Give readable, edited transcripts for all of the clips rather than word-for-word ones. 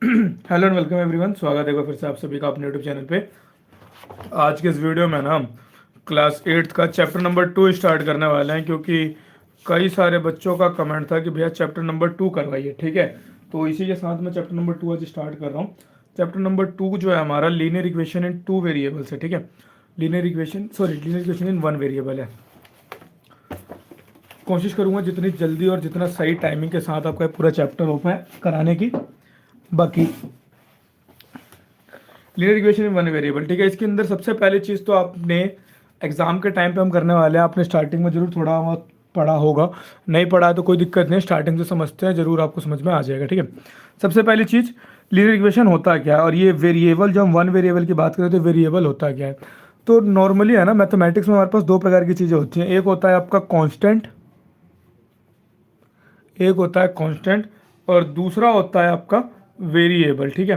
Hello and welcome everyone, स्वागत है फिर से आप सभी का अपने यूट्यूब चैनल पे। आज के इस वीडियो में ना हम क्लास 8th का चैप्टर नंबर 2 स्टार्ट करने वाले हैं, क्योंकि कई सारे बच्चों का कमेंट था कि भैया चैप्टर नंबर 2 करवाइए। ठीक है, तो इसी के साथ मैं चैप्टर नंबर 2 आज स्टार्ट कर रहा हूँ। चैप्टर नंबर 2 जो है हमारा लीनियर इक्वेशन इन 2 वेरिएबल्स है। ठीक है, लीनियर इक्वेशन इन 1 वेरिएबल है। कोशिश करूंगा जितनी जल्दी और जितना सही टाइमिंग के साथ आपका पूरा चैप्टर ओपन कराने की। बाकी लीनियर इक्वेशन इन 1 वेरिएबल, ठीक है, इसके अंदर सबसे पहली चीज़ तो आपने एग्जाम के टाइम पे हम करने वाले हैं, आपने स्टार्टिंग में जरूर थोड़ा बहुत पढ़ा होगा, नहीं पढ़ा है तो कोई दिक्कत नहीं, स्टार्टिंग से समझते हैं, जरूर आपको समझ में आ जाएगा। ठीक है, सबसे पहली चीज़ लीनियर इक्वेशन होता क्या है, और ये वेरिएबल, जब हम 1 वेरिएबल की बात करें तो वेरिएबल होता क्या है। तो नॉर्मली है ना, मैथमेटिक्स में हमारे पास दो प्रकार की चीज़ें होती हैं। एक होता है आपका कांस्टेंट, एक होता है कांस्टेंट, और दूसरा होता है आपका वेरिएबल। ठीक है,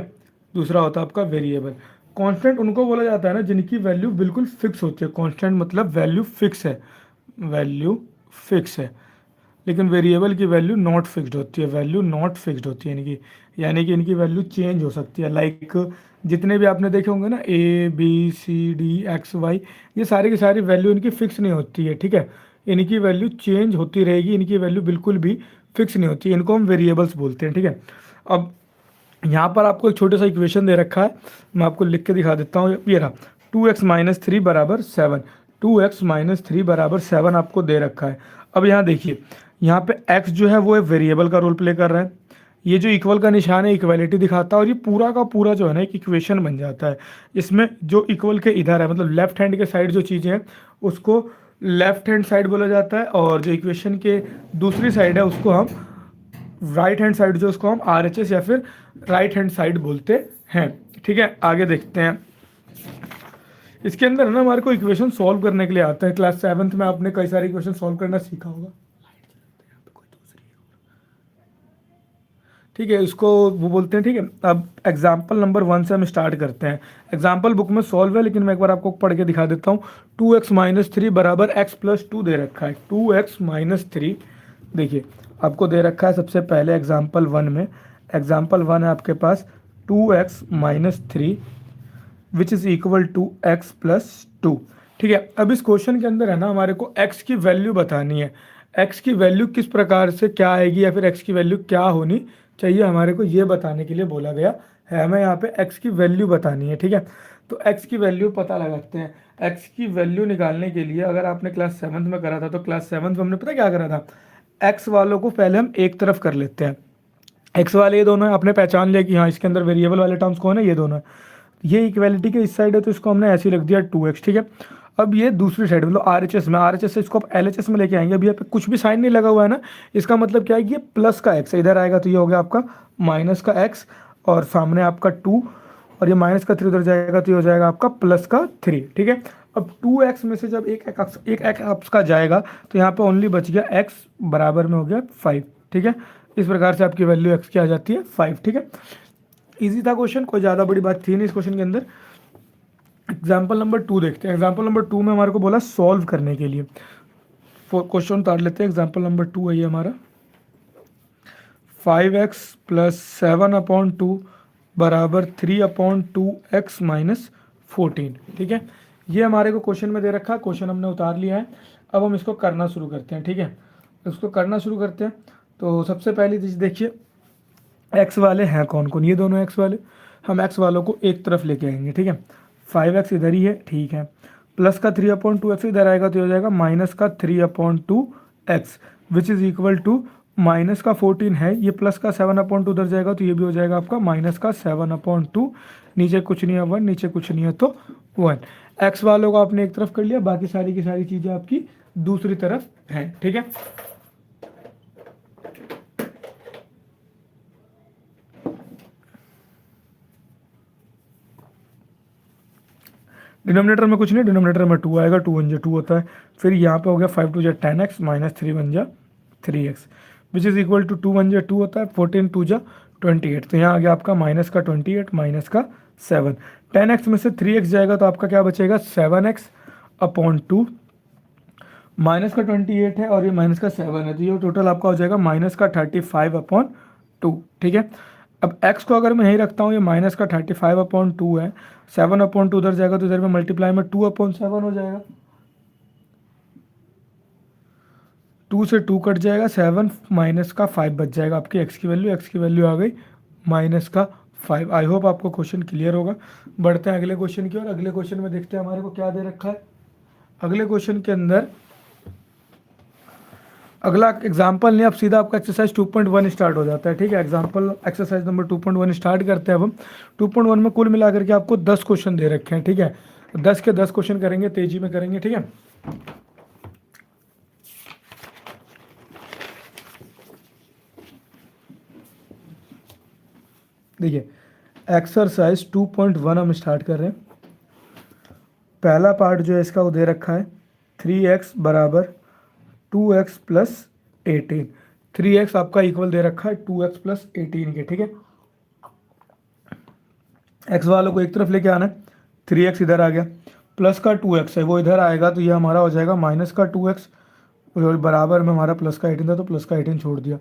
दूसरा होता है आपका वेरिएबल। कांस्टेंट उनको बोला जाता है ना जिनकी वैल्यू बिल्कुल फिक्स होती है। कांस्टेंट मतलब वैल्यू फिक्स है, वैल्यू फिक्स है। लेकिन वेरिएबल की वैल्यू नॉट फिक्स्ड होती है, वैल्यू नॉट फिक्स्ड होती है इनकी, यानी कि इनकी वैल्यू चेंज हो सकती है। लाइक जितने भी आपने देखे होंगे ना, A B C D X Y, ये सारी की सारी वैल्यू इनकी फिक्स नहीं होती है। ठीक है, इनकी वैल्यू चेंज होती रहेगी, इनकी वैल्यू बिल्कुल भी फिक्स नहीं होती है। इनको हम वेरिएबल्स बोलते हैं। ठीक है, अब यहाँ पर आपको एक छोटा सा इक्वेशन दे रखा है, मैं आपको लिख के दिखा देता हूँ। ये रहा 2x-3 बराबर 7, 2x-3 बराबर 7 आपको दे रखा है। अब यहाँ देखिए, यहाँ पे x जो है वो एक वेरिएबल का रोल प्ले कर रहा है। ये जो इक्वल का निशान है इक्वलिटी दिखाता है, और ये पूरा का पूरा जो है ना एक इक्वेशन बन जाता है। इसमें जो इक्वल के इधर है, मतलब लेफ्ट हैंड के साइड जो चीज़ें हैं उसको लेफ्ट हैंड साइड बोला जाता है, और जो इक्वेशन के दूसरी साइड है उसको हम राइट हैंड साइड, जो उसको हम RHS या फिर राइट हैंड साइड बोलते हैं। ठीक है, आगे देखते हैं। इसके अंदर ना हमारे को इक्वेशन सॉल्व करने के लिए आता है। क्लास 7th में आपने कई सारे इक्वेशन सॉल्व करना सीखा होगा। ठीक है, इसको वो बोलते हैं। ठीक है, अब एग्जाम्पल नंबर 1 से हम स्टार्ट करते हैं। एग्जाम्पल बुक में सॉल्व है, लेकिन मैं एक बार आपको पढ़ के दिखा देता हूँ। 2x-3 बराबर x+2 दे रखा है। 2x-3 देखिए आपको दे रखा है सबसे पहले एग्जाम्पल 1 में। एग्जाम्पल 1 है आपके पास 2x-3 which is equal to x+2। ठीक है, अब इस क्वेश्चन के अंदर है ना हमारे को x की वैल्यू बतानी है। x की वैल्यू किस प्रकार से क्या आएगी, या फिर x की वैल्यू क्या होनी चाहिए, हमारे को ये बताने के लिए बोला गया है। हमें यहाँ पे x की वैल्यू बतानी है। ठीक है, तो x की वैल्यू पता लगाते हैं। x की वैल्यू निकालने के लिए अगर आपने क्लास 7th में करा था, तो क्लास 7th में हमने पता क्या करा था, x वालों को पहले हम एक तरफ कर लेते हैं। x वाले ये दोनों है, आपने पहचान लिया कि हाँ इसके अंदर वेरिएबल वाले टर्म्स कौन है, ये दोनों है। ये इक्वालिटी के इस साइड है, तो इसको हमने ऐसे ही रख दिया 2x। ठीक है, अब ये दूसरी साइड मतलब RHS में, RHS से इसको आप LHS में लेके आएंगे। अभी यहाँ पे कुछ भी साइन नहीं लगा हुआ है ना, इसका मतलब क्या है कि ये प्लस का x इधर आएगा, तो ये हो गया आपका माइनस का x, और सामने आपका 2, और ये माइनस का 3 उधर जाएगा, तो ये हो जाएगा आपका प्लस का 3। ठीक है, अब 2x में से जब एक x का जाएगा, तो यहाँ पे ओनली बच गया x बराबर में हो गया 5। ठीक है, इस प्रकार से आपकी वैल्यू x की आ जाती है 5। ठीक है, इजी था क्वेश्चन, कोई ज़्यादा बड़ी बात थी नहीं इस क्वेश्चन के अंदर। एग्जाम्पल नंबर 2 देखते हैं। एग्जाम्पल नंबर 2 में हमारे को बोला सॉल्व करने के लिए। क्वेश्चन उतार लेते हैं। एग्जाम्पल नंबर 2 है ये हमारा, 5x+7/2 बराबर 3/2x-14। ठीक है, ये हमारे को क्वेश्चन में दे रखा है, क्वेश्चन हमने उतार लिया है। अब हम इसको करना शुरू करते हैं। ठीक है, इसको करना शुरू करते हैं। तो सबसे पहली चीज़ देखिए, एक्स वाले हैं कौन कौन, ये दोनों एक्स वाले, हम एक्स वालों को एक तरफ लेके आएंगे। ठीक है, 5x इधर ही है, ठीक है, प्लस का 3/2x इधर आएगा, तो हो जाएगा माइनस का 3/2x which is equal to minus का 14 है, ये प्लस का 7/2 उधर जाएगा, तो ये भी हो जाएगा आपका माइनस का 7/2। नीचे कुछ नहीं है 1, नीचे कुछ नहीं है तो 1। एक्स वालों को आपने एक तरफ कर लिया, बाकी सारी की सारी चीज़ें आपकी दूसरी तरफ हैं। ठीक है, डिनोमिनेटर में कुछ नहीं, डिनोमिनेटर में 2 आएगा, 2 1 जा 2 होता है। फिर यहाँ पे हो गया 5 2 जा 10x माइनस 3 1 जा 3x which is equal to 2 1 जा 2 होता है, 14 2 जा 28। तो यहाँ आ गया आपका माइनस का 28 माइनस का 7। 10x में से 3x जाएगा, तो आपका क्या बचेगा 7x/2, माइनस का 28 है और ये माइनस का 7 है, तो ये टोटल आपका हो जाएगा माइनस का 35/2। ठीक है, अब x को अगर मैं यहीं रखता हूँ, ये माइनस का 35/2 है, 7/2 उधर जाएगा तो इधर में मल्टीप्लाई में 2/7 हो जाएगा, 2 से 2 कट जाएगा, 7 माइनस का 5 बच जाएगा, आपकी x की वैल्यू आ गई माइनस का 5। आई होप आपको क्वेश्चन क्लियर होगा। बढ़ते हैं अगले क्वेश्चन की ओर। अगले क्वेश्चन में देखते हैं हमारे को क्या दे रखा है। अगले क्वेश्चन के अंदर अगला एग्जाम्पल नहीं, अब सीधा आपका एक्सरसाइज 2.1 स्टार्ट हो जाता है। ठीक है, एग्जाम्पल एक्सरसाइज नंबर 2.1 स्टार्ट करते हैं अब हम। 2.1 में कुल मिलाकर के आपको 10 क्वेश्चन दे रखे हैं। ठीक है, 10 के 10 क्वेश्चन करेंगे, तेजी में करेंगे। ठीक है, देखिए एक्सरसाइज 2.1 हम स्टार्ट कर रहे हैं। पहला पार्ट जो है इसका वो दे रखा है 3x बराबर 2x प्लस 18। 3x आपका इक्वल दे रखा है 2x प्लस 18 के। ठीक है, x वालों को एक तरफ लेके आना है, 3x इधर आ गया, प्लस का 2x है वो इधर आएगा, तो ये हमारा हो जाएगा माइनस का 2x, और बराबर में हमारा प्लस का 18 था तो प्लस का 18 छोड़ दिया,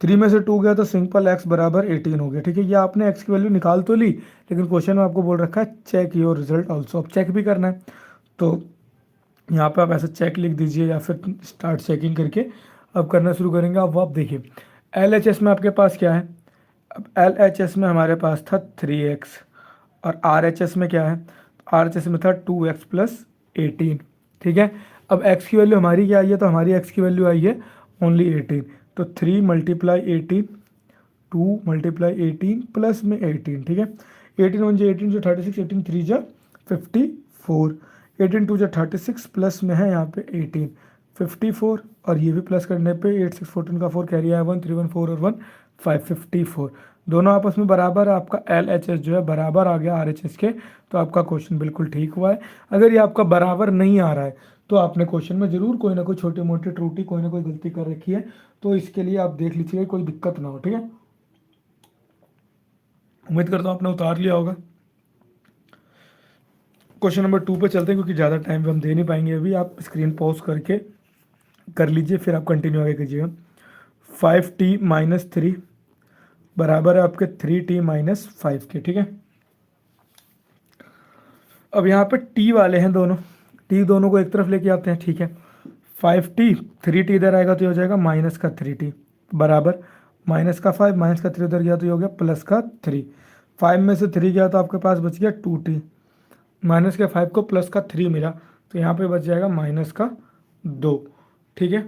3 में से 2 गया तो सिंपल x बराबर 18 हो गया। ठीक है, ये आपने x की वैल्यू निकाल तो ली, लेकिन क्वेश्चन में आपको बोल रखा है चेक योर रिजल्ट ऑल्सो। अब चेक भी करना है, तो यहाँ पे आप ऐसा चेक लिख दीजिए या फिर स्टार्ट चेकिंग करके अब करना शुरू करेंगे। अब आप देखिए LHS में आपके पास क्या है, अब LHS में हमारे पास था 3x, और RHS में क्या है, RHS में था 2x प्लस 18। ठीक है, अब x की वैल्यू हमारी क्या आई है, तो हमारी x की वैल्यू आई है ओनली 18, तो 3 मल्टीप्लाई 18, 2 मल्टीप्लाई 18 प्लस में 18। ठीक है, 18 1 जो 18 जो 36, 18 3 जो 54, 18 2 जो 36 प्लस में है यहाँ पे 18 54, और ये भी प्लस करने पे 8 6 14 का 4 कैरी आया 1 3 1 4 और 1 5 54, दोनों आपस में बराबर है। आपका LHS जो है बराबर आ गया RHS के, तो आपका क्वेश्चन बिल्कुल ठीक हुआ है। अगर ये आपका बराबर नहीं आ रहा है तो आपने क्वेश्चन में जरूर कोई ना कोई छोटी मोटी त्रुटि, कोई ना कोई गलती कर रखी है, तो इसके लिए आप देख लीजिए कोई दिक्कत ना हो। ठीक है, उम्मीद करता हूँ आपने उतार लिया होगा। क्वेश्चन नंबर 2 पे चलते हैं, क्योंकि ज़्यादा टाइम हम दे नहीं पाएंगे अभी। आप स्क्रीन पॉज करके कर लीजिए, फिर आप कंटिन्यू आगे कीजिएगा। 5t माइनस 3 बराबर है आपके 3t माइनस 5 के। ठीक है, अब यहाँ पे t वाले हैं दोनों, t दोनों को एक तरफ लेके आते हैं। ठीक है, 5t 3t इधर आएगा तो ये हो जाएगा माइनस का 3t बराबर माइनस का 5, माइनस का 3 उधर गया तो ये हो गया प्लस का 3, 5 में से 3 गया तो आपके पास बच गया 2t, माइनस के 5 को प्लस का 3 मिला, तो यहाँ पे बच जाएगा माइनस का 2। ठीक है,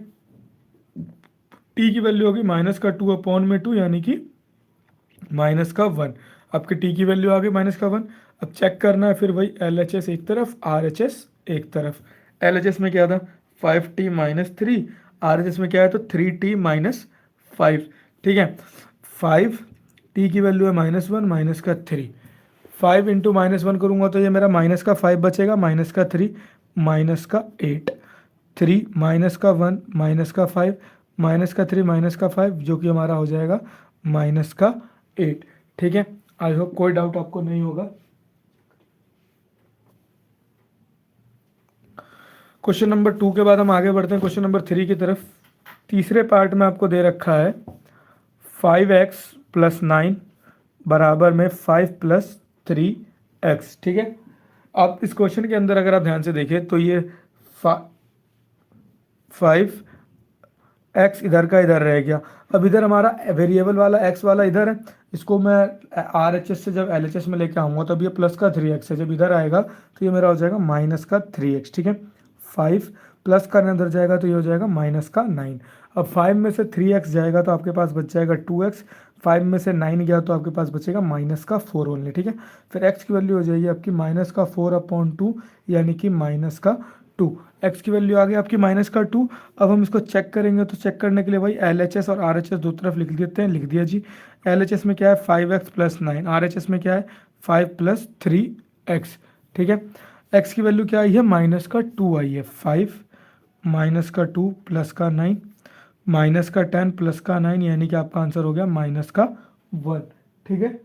t की वैल्यू होगी माइनस का 2/2 यानी कि माइनस का 1। आपके t की वैल्यू आ गई माइनस का 1। अब चेक करना है फिर वही LHS एक तरफ, RHS एक तरफ। LHS में क्या था 5t माइनस 3, RHS में क्या है तो 3t माइनस 5। ठीक है, 5t की वैल्यू है -1 माइनस का 3, 5 इंटू -1 करूँगा तो ये मेरा माइनस का 5 बचेगा, माइनस का 3 माइनस का 8, 3 माइनस का 1 माइनस का 5 माइनस का 3 माइनस का 5, जो कि हमारा हो जाएगा माइनस का 8। ठीक है, आई होप कोई डाउट आपको नहीं होगा। क्वेश्चन नंबर 2 के बाद हम आगे बढ़ते हैं क्वेश्चन नंबर 3 की तरफ। तीसरे पार्ट में आपको दे रखा है 5x प्लस 9 बराबर में 5 प्लस 3x। ठीक है, आप इस क्वेश्चन के अंदर अगर आप ध्यान से देखें तो ये 5x इधर का इधर रह गया। अब इधर हमारा वेरिएबल वाला x वाला इधर है, इसको मैं RHS से जब LHS में लेके आऊँगा तब ये प्लस का 3x है, जब इधर आएगा तो ये मेरा हो जाएगा माइनस का 3x। ठीक है, 5 प्लस का अंदर जाएगा तो ये हो जाएगा माइनस का 9। अब 5 में से 3x जाएगा तो आपके पास बच जाएगा 2x, 5 में से 9 गया तो आपके पास बचेगा माइनस का 4 ओनली। ठीक है, फिर x की वैल्यू हो जाएगी आपकी माइनस का 4/2 यानी कि माइनस का 2। x की वैल्यू आ गई आपकी माइनस का 2। अब हम इसको चेक करेंगे, तो चेक करने के लिए भाई LHS और RHS दो तरफ लिख देते हैं। लिख दिया जी, LHS में क्या है 5x प्लस 9, RHS में क्या है 5 प्लस 3x। ठीक है, x की वैल्यू क्या आई है माइनस का 2 आई है, 5 माइनस का 2 प्लस का 9 माइनस का 10 प्लस का 9 यानी कि आपका आंसर हो गया माइनस का 1। ठीक है,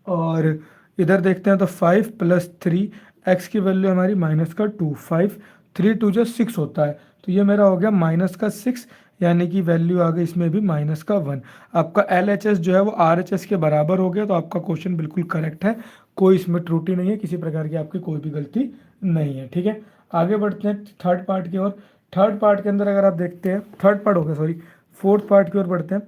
और इधर देखते हैं तो 5 प्लस 3, x की वैल्यू हमारी माइनस का 2, 5 3 2 जो 6 होता है, तो ये मेरा हो गया माइनस का 6 यानी कि वैल्यू आ गई इसमें भी -1। आपका LHS जो है वो RHS के बराबर हो गया, तो आपका क्वेश्चन बिल्कुल करेक्ट है, कोई इसमें त्रुटि नहीं है, किसी प्रकार की आपकी कोई भी गलती नहीं है। ठीक है, आगे बढ़ते हैं थर्ड पार्ट की ओर। थर्ड पार्ट के अंदर अगर आप देखते हैं, थर्ड पार्ट हो गया सॉरी, फोर्थ पार्ट की ओर बढ़ते हैं।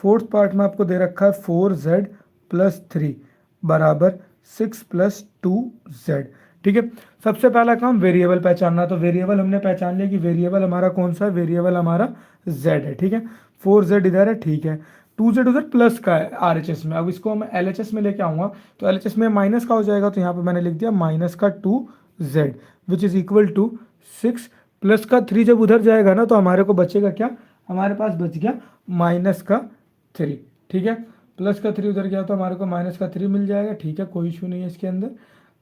फोर्थ पार्ट में आपको दे रखा है 4z + 3 बराबर 6 + 2z। ठीक है, सबसे पहला काम वेरिएबल पहचानना, तो वेरिएबल हमने पहचान लिया कि वेरिएबल हमारा कौन सा है, वेरिएबल हमारा z है। ठीक है, 4z इधर है, ठीक है, 2z उधर प्लस का है RHS में। अब इसको मैं LHS में लेके आऊँगा, तो LHS में माइनस का हो जाएगा, तो यहाँ पे मैंने लिख दिया -2z which is equal to 6 plus का 3 जब उधर जाएगा ना, तो हमारे को बचेगा क्या, हमारे पास बच गया -3। ठीक है, प्लस का 3 उधर गया तो हमारे को -3 मिल जाएगा। ठीक है, कोई इशू नहीं है इसके अंदर।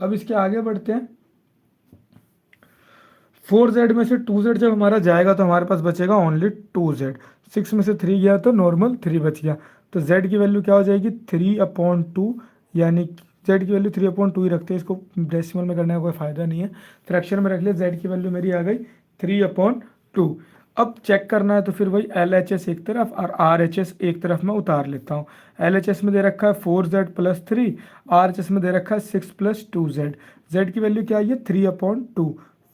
अब इसके आगे बढ़ते हैं, 4z में से 2z जब हमारा जाएगा तो हमारे पास बचेगा ओनली 2z। 6 में से 3 गया तो नॉर्मल 3 बच गया, तो z की वैल्यू क्या हो जाएगी 3/2, यानी z की वैल्यू 3/2 ही रखते हैं, इसको डेसिमल में करने का कोई फायदा नहीं है, फ्रैक्शन में रख लिया। z की वैल्यू मेरी आ गई 3/2। अब चेक करना है तो फिर वही LHS एक तरफ और RHS एक तरफ मैं उतार लेता हूँ। LHS में दे रखा है 4z + 3, RHS में दे रखा है 6 + 2z। z की वैल्यू क्या आई है 3/2,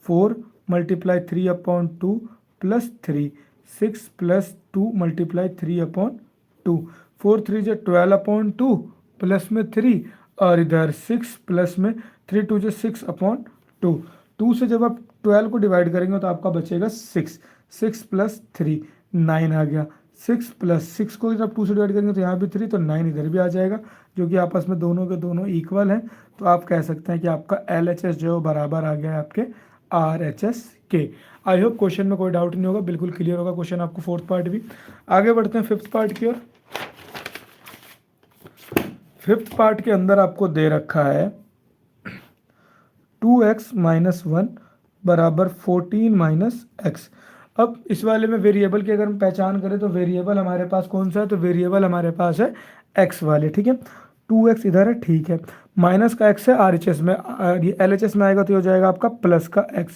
4 × 3/2 + 3, 6 + 2 × 3/2, 4 3 × 12/2 प्लस में 3, और इधर 6 प्लस में 3 2 × 6/2। 2 से जब आप 12 को डिवाइड करेंगे तो आपका बचेगा 6, 6 + 3 9 आ गया। 6 + 6 को जब 2 से डिवाइड करेंगे तो यहाँ भी 3, तो 9 इधर भी आ जाएगा, जो कि आपस में दोनों के दोनों इक्वल हैं। तो आप कह सकते हैं कि आपका LHS जो है वो बराबर आ गया है आपके RHS के। आई होप क्वेश्चन में कोई डाउट नहीं होगा, बिल्कुल क्लियर होगा क्वेश्चन आपको फोर्थ पार्ट भी। आगे बढ़ते हैं फिफ्थ पार्ट की ओर। फिफ्थ पार्ट के अंदर आपको दे रखा है 2x - 1 बराबर 14 - x। अब इस वाले में वेरिएबल की अगर हम पहचान करें तो वेरिएबल हमारे पास कौन सा है, तो वेरिएबल हमारे पास है x वाले। ठीक है, 2x इधर है, ठीक है, माइनस का x है RHS में, ये LHS में आएगा तो हो जाएगा आपका प्लस का x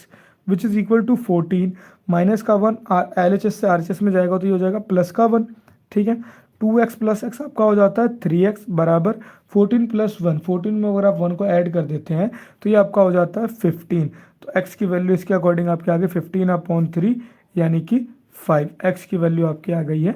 which is equal to 14, minus का 1 LHS से RHS में जाएगा तो ये हो जाएगा प्लस का 1। ठीक है, 2x + x आपका हो जाता है 3x बराबर 14 + 1, 14 में अगर आप 1 को ऐड कर देते हैं तो ये आपका हो जाता है 15। तो x की वैल्यू इसके अकॉर्डिंग आपके आगे 15/3 यानी कि 5, x की वैल्यू आपकी आ गई है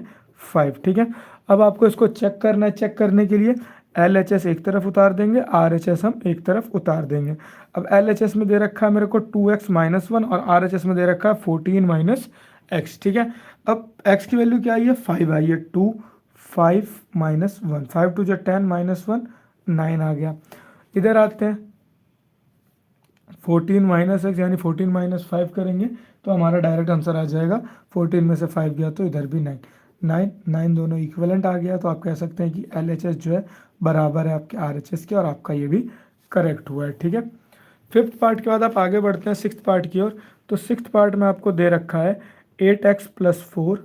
5। ठीक है, अब आपको इसको चेक करना है, चेक करने के लिए LHS एक तरफ उतार देंगे, RHS हम एक तरफ उतार देंगे। अब LHS में दे रखा है मेरे को 2x - 1 और RHS में दे रखा है 14 - x। ठीक है, अब x की वैल्यू क्या आई है 5 आई है, 2 5 - 1, 5 2 × 10 -1 9 आ गया। इधर आते हैं 14 - x यानी 14 - 5 करेंगे तो हमारा डायरेक्ट आंसर आ जाएगा, 14 में से 5 गया तो इधर भी 9 9 9 दोनों इक्विवेलेंट आ गया। तो आप कह सकते हैं कि LHS जो है बराबर है आपके RHS के, और आपका ये भी करेक्ट हुआ है। ठीक है, फिफ्थ पार्ट के बाद आप आगे बढ़ते हैं सिक्स्थ पार्ट की ओर। तो सिक्स्थ पार्ट में आपको दे रखा है 8x + 4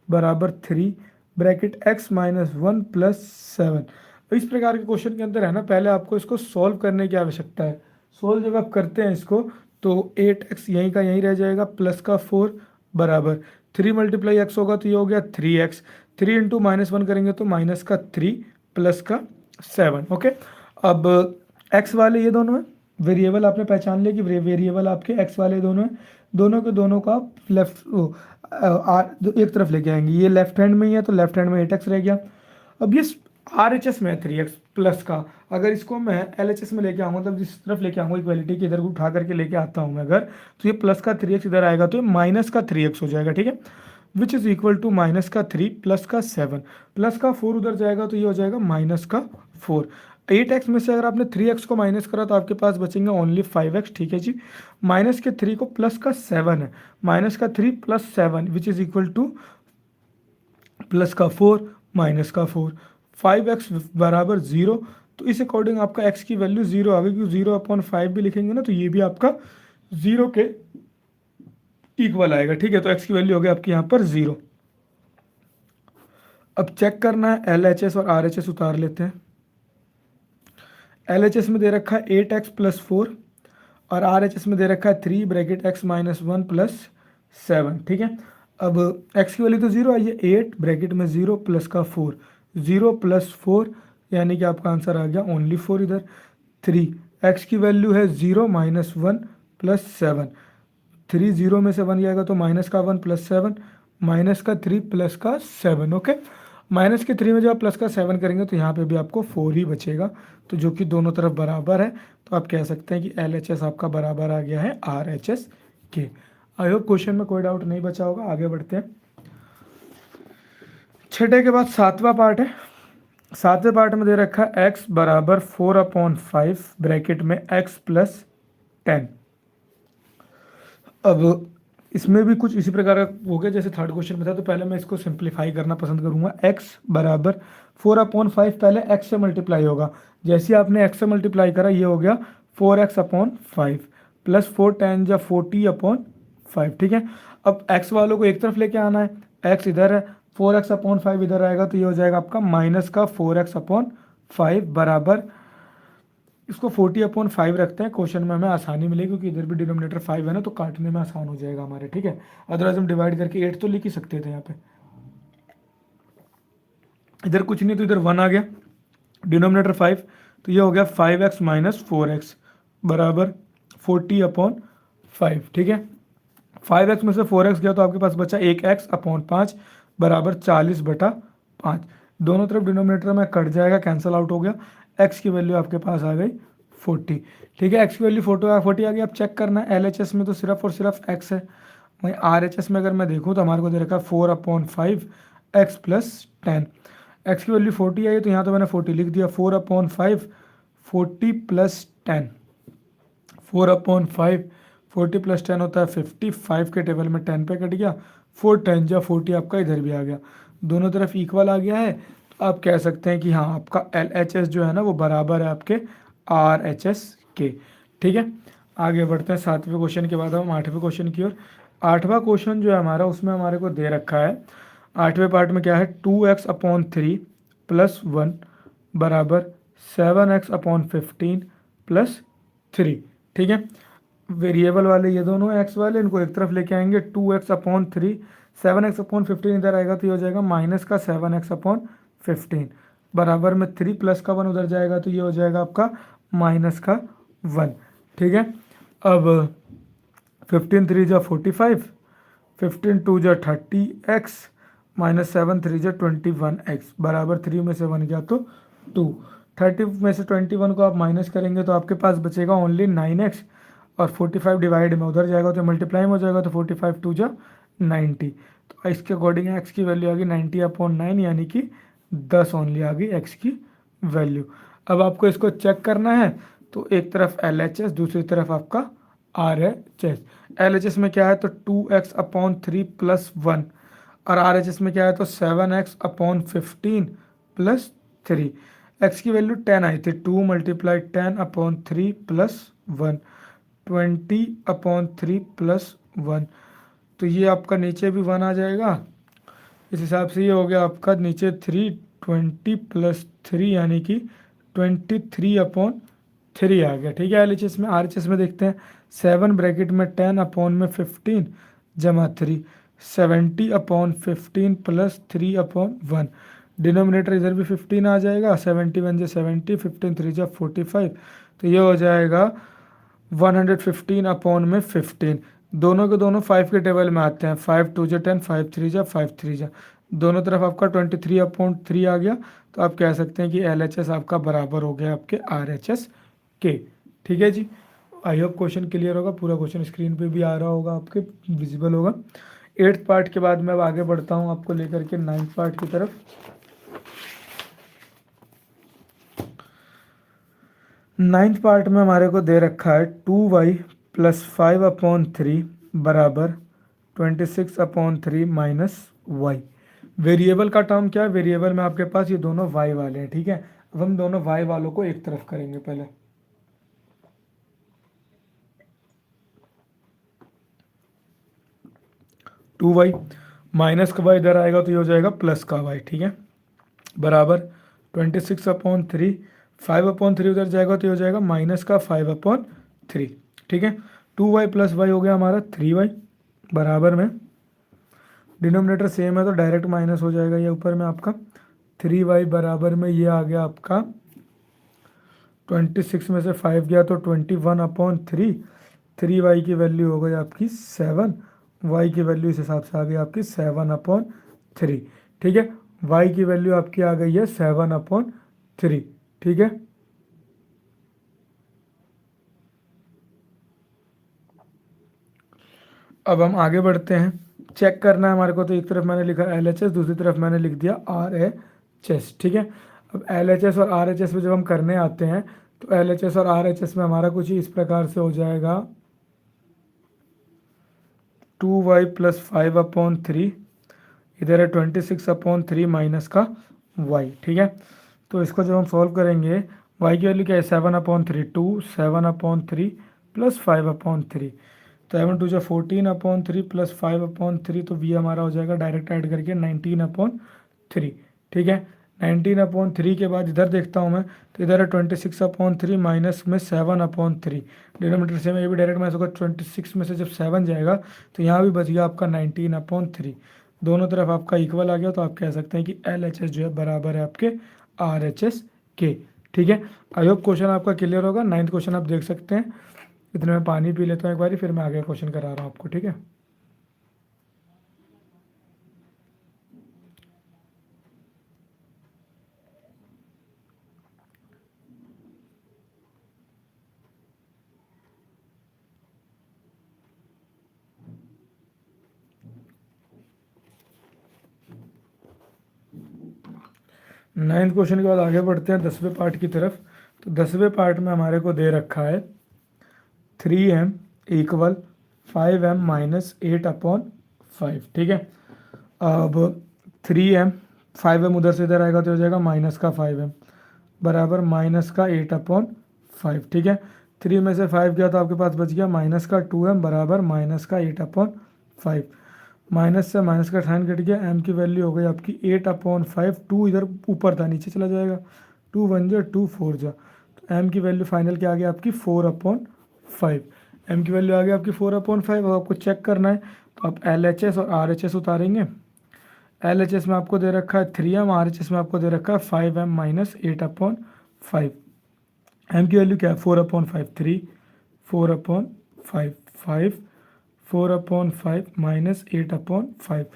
बराबर 3 ब्रैकेट x - 1 + 7। इस प्रकार के क्वेश्चन के अंदर है ना, पहले आपको इसको सॉल्व करने की आवश्यकता है। सोल्व जब आप करते हैं इसको तो 8x यहीं का यहीं रह जाएगा, प्लस का 4 बराबर 3 × x होगा तो ये हो गया 3x, 3 × -1 करेंगे तो माइनस का 3 प्लस का 7। ओके, अब x वाले ये दोनों हैं, वेरिएबल आपने पहचान लिया कि वेरिएबल आपके x वाले दोनों हैं, दोनों के दोनों का लेफ्ट एक तरफ लेके आएंगे, ये लेफ्ट हैंड में ही है तो लेफ्ट हैंड में 8x रह गया। अब ये RHS में है 3x प्लस का, अगर इसको मैं LHS में लेके आऊँगा तब जिस तरफ लेके आऊँगा इक्वालिटी के इधर उठा करके लेके आता हूँ मैं अगर, तो ये प्लस का 3x इधर आएगा तो ये माइनस का 3x हो जाएगा। ठीक है, which is equal to -3 plus का 7, प्लस का 4 उधर जाएगा तो ये हो जाएगा -4। 8x में से अगर आपने 3x को माइनस करा तो आपके पास बचेंगे ओनली 5x। ठीक है जी, माइनस के 3 को प्लस का 7 है, माइनस का 3 + 7 which is equal two plus का 4 माइनस का 4, 5x बराबर 0। तो इस अकॉर्डिंग आपका x की वैल्यू 0 आ गई, क्योंकि 0/5 भी लिखेंगे ना तो ये भी आपका 0 के इक्वल आएगा। ठीक है, तो x की वैल्यू हो गई आपकी यहाँ पर 0। अब चेक करना है LHS और RHS उतार लेते हैं। LHS में दे रखा है 8x + 4 और RHS में दे रखा है 3 ब्रैकेट x - 1 + 7। ठीक है, अब x की वैल्यू तो 0 आई है, 8 ब्रैकेट में 0 प्लस का 4, 0 प्लस 4 यानी कि आपका आंसर आ गया ओनली 4 इधर। 3 x की वैल्यू है 0 माइनस 1 प्लस 7, 3 0 में से 1 जाएगा तो माइनस का 1 प्लस 7, माइनस का 3 प्लस का 7। ओके, माइनस के 3 में जब आप प्लस का 7 करेंगे तो यहाँ पे भी आपको 4 ही बचेगा, तो जो कि दोनों तरफ बराबर है, तो आप कह सकते हैं कि LHS आपका बराबर आ गया है RHS के। आई होप क्वेश्चन में कोई डाउट नहीं बचा होगा। आगे बढ़ते हैं। छठे के बाद सातवां पार्ट है। सातवें पार्ट में दे रखा है x बराबर 4/5 ब्रैकेट में x प्लस 10। अब इसमें भी कुछ इसी प्रकार का हो गया जैसे थर्ड क्वेश्चन में था, तो पहले मैं इसको सिंप्लीफाई करना पसंद करूंगा। x बराबर 4/5 पहले x से मल्टीप्लाई होगा, जैसे आपने x से मल्टीप्लाई करा ये हो गया 4x/5 प्लस 4 10 या 40/5। ठीक है, अब x वालों को एक तरफ लेके आना है, x इधर है, 4x/5 इधर आएगा तो ये हो जाएगा आपका माइनस का 4x/5 बराबर, इसको 40/5 रखते हैं, क्वेश्चन में हमें आसानी मिलेगी क्योंकि इधर भी डिनोमिनेटर 5 है ना, तो काटने में आसान हो जाएगा हमारे। ठीक है, अदरवाइज हम डिवाइड करके 8 तो लिख ही सकते थे यहाँ पे। इधर कुछ नहीं तो इधर 1 आ गया, डिनोमिनेटर 5, तो ये हो गया 5x माइनस 4x बराबर 40/5। ठीक है, 5x में से 4x गया तो आपके पास बचा 1x/5 बराबर 40/5। दोनों तरफ डिनोमिनेटर में कट जाएगा, कैंसिल आउट हो गया, x की वैल्यू आपके पास आ गई 40। ठीक है, x की वैल्यू 40 आ गई। अब चेक करना है LHS में तो सिर्फ और सिर्फ x है, वहीं RHS में अगर मैं देखूँ तो हमारे को दे रखा है 4/5 x प्लस 10। x की वैल्यू 40 आई है तो यहाँ तो मैंने 40 लिख दिया, 4/5 40 प्लस 10, 4/5 40 प्लस 10 होता है 55 के टेबल में 10 पे कट गया, 4 10 या 40 आपका इधर भी आ गया, दोनों तरफ इक्वल आ गया है, तो आप कह सकते हैं कि हाँ आपका LHS जो है ना वो बराबर है आपके RHS के। ठीक है, आगे बढ़ते हैं। सातवें क्वेश्चन के बाद हम आठवें क्वेश्चन की ओर। आठवां क्वेश्चन जो है हमारा उसमें हमारे को दे रखा है, आठवें पार्ट में क्या है, 2x/3 प्लस 1 बराबर 7x/15 प्लस 3। ठीक है, वेरिएबल वाले ये दोनों x वाले, इनको एक तरफ लेके आएंगे, 2x/3, 7x/15 इधर आएगा तो ये हो जाएगा माइनस का 7x/15 बराबर में 3 प्लस का 1 उधर जाएगा तो ये हो जाएगा आपका माइनस का 1। ठीक है, अब 15 3 जा 45, 15 2 जा 30x माइनस 7 3 जा 21x बराबर 3 में से 1 गया तो 2। 30 में से 21 को आप माइनस करेंगे तो आपके पास बचेगा ओनली 9x, और 45 डिवाइड में उधर जाएगा तो मल्टीप्लाई में हो जाएगा, तो 45 2 जा 90, तो इसके अकॉर्डिंग x की वैल्यू आ गई 90/9 यानी कि 10 ओनली आ गई x की वैल्यू। अब आपको इसको चेक करना है, तो एक तरफ LHS दूसरी तरफ आपका RHS। LHS में क्या है तो 2x/3 प्लस 1, और RHS में क्या है तो 7x/15 प्लस 3। x की वैल्यू 10 आई थी, 2 मल्टीप्लाई 10/3 प्लस 1, 20/3 प्लस 1, तो ये आपका नीचे भी 1 आ जाएगा, इस हिसाब से ये हो गया आपका नीचे 3, 20 प्लस 3 यानी कि 23/3 आ गया। ठीक है, LHS में। RHS में देखते हैं, 7 ब्रैकेट में 10/15 जमा 3, 70/15 प्लस 3/1, डिनोमिनेटर इधर भी 15 आ जाएगा, 71 जा 70, 15 3 जा 45, तो ये हो जाएगा 115/15। दोनों के दोनों 5 के टेबल में आते हैं, 5 2 जा 10, 5 3 जा 5 3 जा, दोनों तरफ आपका 23/3 आ गया, तो आप कह सकते हैं कि LHS आपका बराबर हो गया आपके RHS के। ठीक है जी, आई होप क्वेश्चन क्लियर होगा, पूरा क्वेश्चन स्क्रीन पे भी आ रहा होगा, आपके विजिबल होगा। 8th पार्ट के बाद मैं अब आगे बढ़ता हूँ आपको लेकर के 9th पार्ट की तरफ। 9th पार्ट में हमारे को दे रखा है 2y प्लस 5/3 बराबर 26/3 माइनस y। वेरिएबल का टर्म क्या है, वेरिएबल में आपके पास ये दोनों y वाले हैं। ठीक है, अब हम दोनों y वालों को एक तरफ करेंगे पहले, टू वाई माइनस का y इधर आएगा तो ये हो जाएगा प्लस का y। ठीक है, बराबर 26/3, 5/3 उधर जाएगा तो ये हो जाएगा माइनस का 5/3। ठीक है, 2y प्लस y हो गया हमारा 3y बराबर में डिनोमिनेटर सेम है तो डायरेक्ट माइनस हो जाएगा ये ऊपर में आपका 3y बराबर में ये आ गया आपका 26 में से 5 गया तो 21/3। 3y की वैल्यू हो गई आपकी 7, y की वैल्यू इस हिसाब से आ गई आपकी 7/3। ठीक है, y की वैल्यू आपकी आ गई है 7/3। ठीक है, अब हम आगे बढ़ते हैं। चेक करना है हमारे को, तो एक तरफ मैंने लिखा LHS, दूसरी तरफ मैंने लिख दिया RHS। ठीक है, अब LHS और RHS में जब हम करने आते हैं तो LHS और RHS में हमारा कुछ इस प्रकार से हो जाएगा 2y + 5/3, इधर है 26/3 माइनस का y। ठीक है, तो इसको जब हम सॉल्व करेंगे, y की वैल्यू क्या है 7/3, 7/3 + 5/3, तो 7 × 2 = 14/3 + 5/3, तो v हमारा हो जाएगा डायरेक्ट ऐड करके 19/3। ठीक है, 19/3 के बाद इधर देखता हूँ मैं, तो इधर है 26/3 माइनस में 7/3, डिनोमिनेटर से ये भी डायरेक्ट माइनस होगा। 26 में से जब 7 जाएगा तो यहाँ भी बच गया आपका 19/3, दोनों तरफ आपका इक्वल आ गया, तो आप कह सकते हैं कि LHS जो है बराबर है आपके RHS के। ठीक है, आई होप क्वेश्चन आपका क्लियर होगा। 9th क्वेश्चन आप देख सकते हैं। इतने में पानी पी लेता हूँ एक बारी, फिर मैं आगे क्वेश्चन करा रहा हूँ आपको। ठीक है, नाइन्थ क्वेश्चन के बाद आगे बढ़ते हैं 10वें पार्ट की तरफ। तो 10वें पार्ट में हमारे को दे रखा है 3m = 5m - 8/5। ठीक है, अब 3m 5m उधर से इधर आएगा तो हो जाएगा माइनस का 5m बराबर माइनस का 8/5। ठीक है, 3 में से 5 गया तो आपके पास बच गया माइनस का 2m बराबर माइनस का 8/5। माइनस से माइनस का साइन कट गया, m की वैल्यू हो गई आपकी 8/5। 2 इधर ऊपर था, नीचे चला जाएगा, 2 1 जा 2 4 जा, तो m की वैल्यू फाइनल क्या आ गया आपकी 4/5। m की वैल्यू आ गई आपकी 4/5। अब आपको चेक करना है, तो आप LHS और RHS उतारेंगे। LHS में आपको दे रखा है 3m, RHS में आपको दे रखा है 5m - 8/5। m की वैल्यू क्या है 4/5, 3 4/5 5 4/5 - 8/5,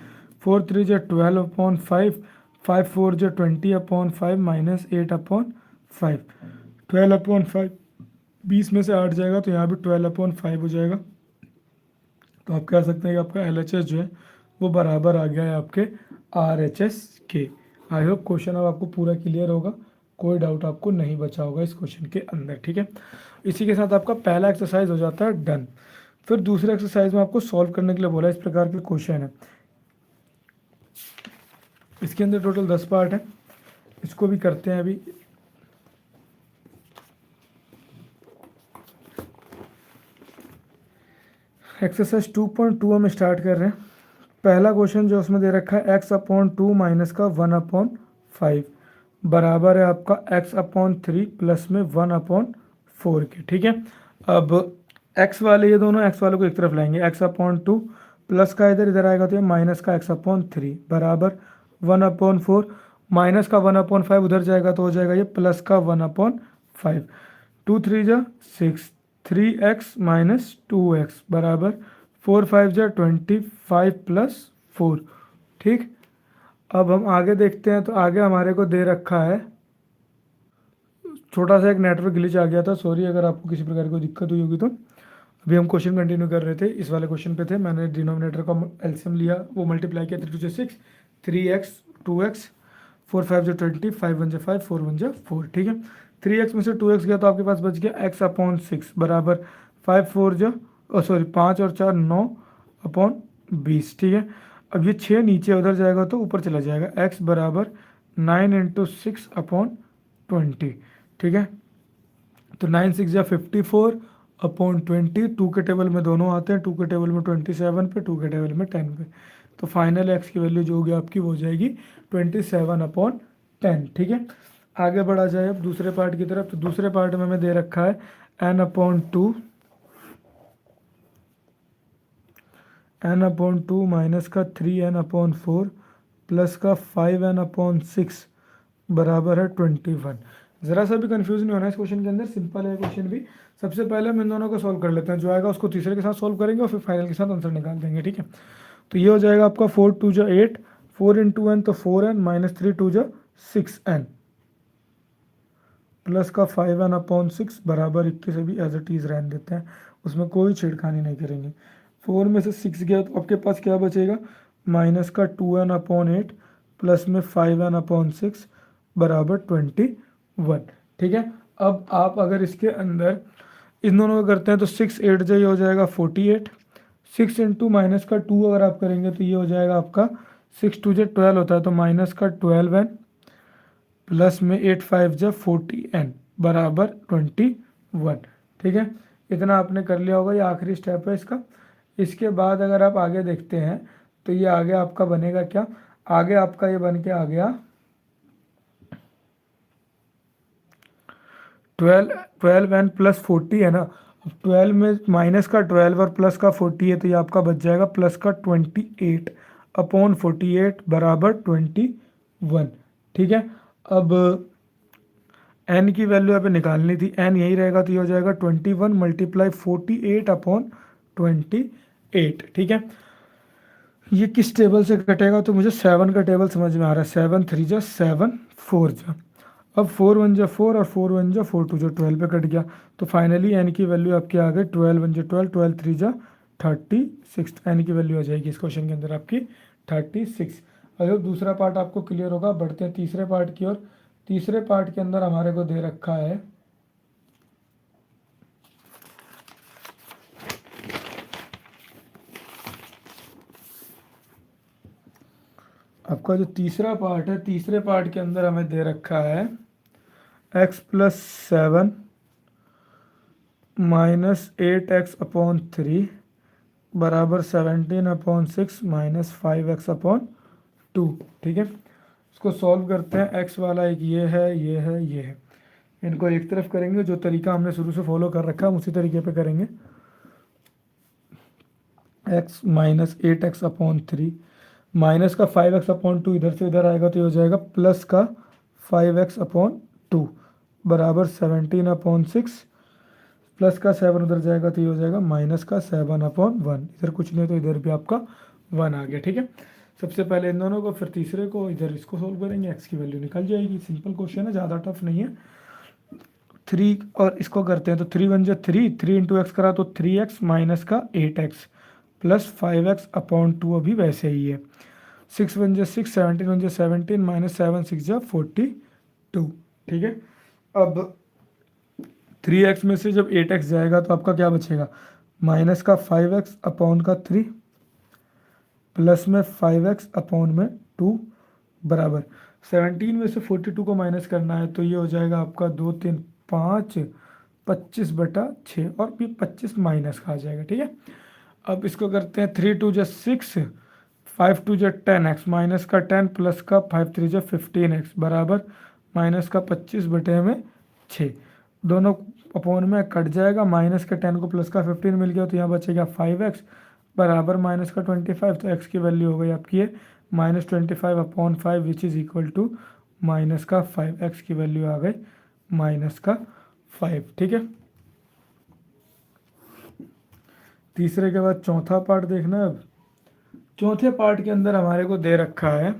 4 3 जो 12/5, 5 4 जो 20/5 - 8/5, 12/5 20 में से 8 जाएगा तो यहाँ भी 12/5 हो जाएगा। तो आप कह सकते हैं कि आपका LHS जो है वो बराबर आ गया है आपके RHS के। आई होप क्वेश्चन अब आपको पूरा क्लियर होगा, कोई डाउट आपको नहीं बचा होगा इस क्वेश्चन के अंदर। ठीक है, इसी के साथ आपका पहला एक्सरसाइज हो जाता है डन। फिर दूसरे एक्सरसाइज में आपको सॉल्व करने के लिए बोला, इस प्रकार के क्वेश्चन है। इसके अंदर टोटल 10 पार्ट है, इसको भी करते हैं अभी। एक्सरसाइज 2.2 हम स्टार्ट कर रहे हैं। पहला क्वेश्चन जो उसमें दे रखा है x/2 माइनस का 1/5 बराबर है आपका x/3 प्लस में 1/4 के। ठीक है, अब x वाले, ये दोनों x वालों को एक तरफ लाएंगे, x/2 प्लस का इधर इधर आएगा तो ये माइनस का x/3 बराबर 1/4, माइनस का 1/5 उधर जाएगा तो हो जाएगा ये प्लस का 1/5। 2 3 जा 6, 3x - 2x बराबर 4 5 जा 25 + 4। ठीक, अब हम आगे देखते हैं, तो आगे हमारे को दे रखा है, छोटा सा एक नेटवर्क ग्लिच आ गया था, सॉरी अगर आपको किसी प्रकार की कोई दिक्कत हुई होगी। तो अभी हम क्वेश्चन कंटिन्यू कर रहे थे, इस वाले क्वेश्चन पे थे। मैंने डिनोमिनेटर का एलसीएम लिया, वो मल्टीप्लाई किया, 3 2 6, 3x 2x, 4 5 जो 20, 5 1 जो 5, 4 1 जो 4। ठीक है, 3x में से 2x गया तो आपके पास बच गया x/6 बराबर 5 4 जो 5 और 4 9/20। ठीक है, अब ये 6 नीचे उधर जाएगा तो ऊपर चला जाएगा, x बराबर 9 × 6/20। ठीक है, तो 9 6 या 54/20, 2 के टेबल में दोनों आते हैं, 2 के टेबल में 27 पे, 2 के टेबल में 10 पे, तो फाइनल x की वैल्यू जो होगी आपकी वो हो जाएगी 27/10। ठीक है, आगे बढ़ा जाए अब दूसरे पार्ट की तरफ। तो दूसरे पार्ट में हमें दे रखा है n/2 एन अपॉन 2 माइनस का 3n/4 प्लस का 5n/6 बराबर है 21। ज़रा सा भी कंफ्यूज नहीं होना है इस क्वेश्चन के अंदर, सिंपल है क्वेश्चन भी। सबसे पहले हम इन दोनों को सॉल्व कर लेते हैं, जो आएगा उसको तीसरे के साथ सॉल्व करेंगे और फिर फाइनल के साथ आंसर निकाल देंगे, ठीक है। तो ये हो जाएगा आपका 4 2 जा 8, 4 इंटू एन तो 4n माइनस 3 2 जा 6n प्लस का 5n/6 बराबर 21 भी एज इट इज़ रहने देते हैं, उसमें कोई छेड़खानी नहीं करेंगे। 4 में से 6 गया तो आपके पास क्या बचेगा, माइनस का 2n/8 प्लस में 5n/6 बराबर 21, ठीक है। अब आप अगर इसके अंदर इन दोनों को करते हैं तो 6 8 जो ये हो जाएगा 48, 6 इंटू माइनस का 2 अगर आप करेंगे तो ये हो जाएगा आपका 6 2 जो 12 होता है, तो माइनस का 12n प्लस में 8 5 जब 40n बराबर 21, ठीक है। इतना आपने कर लिया होगा, ये आखिरी स्टेप है इसका। इसके बाद अगर आप आगे देखते हैं तो ये आगे आपका बनेगा क्या, आगे आपका ये बन के आ गया 12n प्लस 40 है ना। अब 12 में माइनस का 12 और प्लस का 40 है, तो ये आपका बच जाएगा प्लस का 28/48 बराबर 21, ठीक है। अब n की वैल्यू यहाँ पे निकालनी थी, n यही रहेगा तो ये हो जाएगा 21 मल्टीप्लाई 48/28, ठीक है। ये किस टेबल से कटेगा, तो मुझे 7 का टेबल समझ में आ रहा है, 7 3 जा 7 4 जा, अब 4 1 जा 4 और 4 1 जा 4 2 जा 12 पे कट गया, तो फाइनली n की वैल्यू आपकी आ गई 12 1 जा 12, 12 3 जा 36, n की वैल्यू आ जाएगी इस क्वेश्चन के अंदर आपकी 36। अगर दूसरा पार्ट आपको क्लियर होगा, बढ़ते हैं तीसरे पार्ट की ओर। तीसरे पार्ट के अंदर हमारे को दे रखा है आपका जो तीसरा पार्ट है, तीसरे पार्ट के अंदर हमें दे रखा है x प्लस 7 माइनस 8x/3 बराबर 17/6 माइनस 5x/2, ठीक है। इसको सॉल्व करते हैं, x वाला एक ये है, ये है, ये है, इनको एक तरफ करेंगे, जो तरीका हमने शुरू से फॉलो कर रखा है उसी तरीके पे करेंगे। x माइनस 8x/3 माइनस का 5x/2 इधर से इधर आएगा तो ये हो जाएगा प्लस का 5x/2 बराबर 17/6 प्लस का 7 उधर जाएगा तो ये हो जाएगा माइनस का 7/1, इधर कुछ नहीं है तो इधर भी आपका 1 आ गया, ठीक है। सबसे पहले इन दोनों को, फिर तीसरे को, इधर इसको सोल्व करेंगे, x की वैल्यू निकल जाएगी। सिंपल क्वेश्चन है, ज़्यादा टफ नहीं है। 3 और इसको करते हैं तो 3 1 जा 3, 3 इंटू एक्स करा तो 3x माइनस का 8x प्लस 5x/2 अभी वैसे ही है। 6 1 जा 6, 17 1 जा 17 माइनस 7 6 जा 42, ठीक है। अब 3x में से जब 8x जाएगा तो आपका क्या बचेगा, माइनस का 5x/3 प्लस में 5x/2 बराबर 17 में से 42 को माइनस करना है तो ये हो जाएगा आपका 2 3 5 25/6 और भी 25 माइनस का आ जाएगा, ठीक है। अब इसको करते हैं 3 2 जा 6, 5 2 जा 10x माइनस का 10 प्लस का 5 3 जा 15x बराबर माइनस का 25/6, दोनों अपॉन में कट जाएगा, माइनस का 10 को प्लस का 15 मिल गया तो यहाँ बचेगा 5x बराबर माइनस का 25, तो x की वैल्यू हो गई आपकी है -25/5 which is equal to minus का 5, x की वैल्यू आ गई माइनस का 5, ठीक है। तीसरे के बाद चौथा पार्ट देखना है। अब चौथे पार्ट के अंदर हमारे को दे रखा है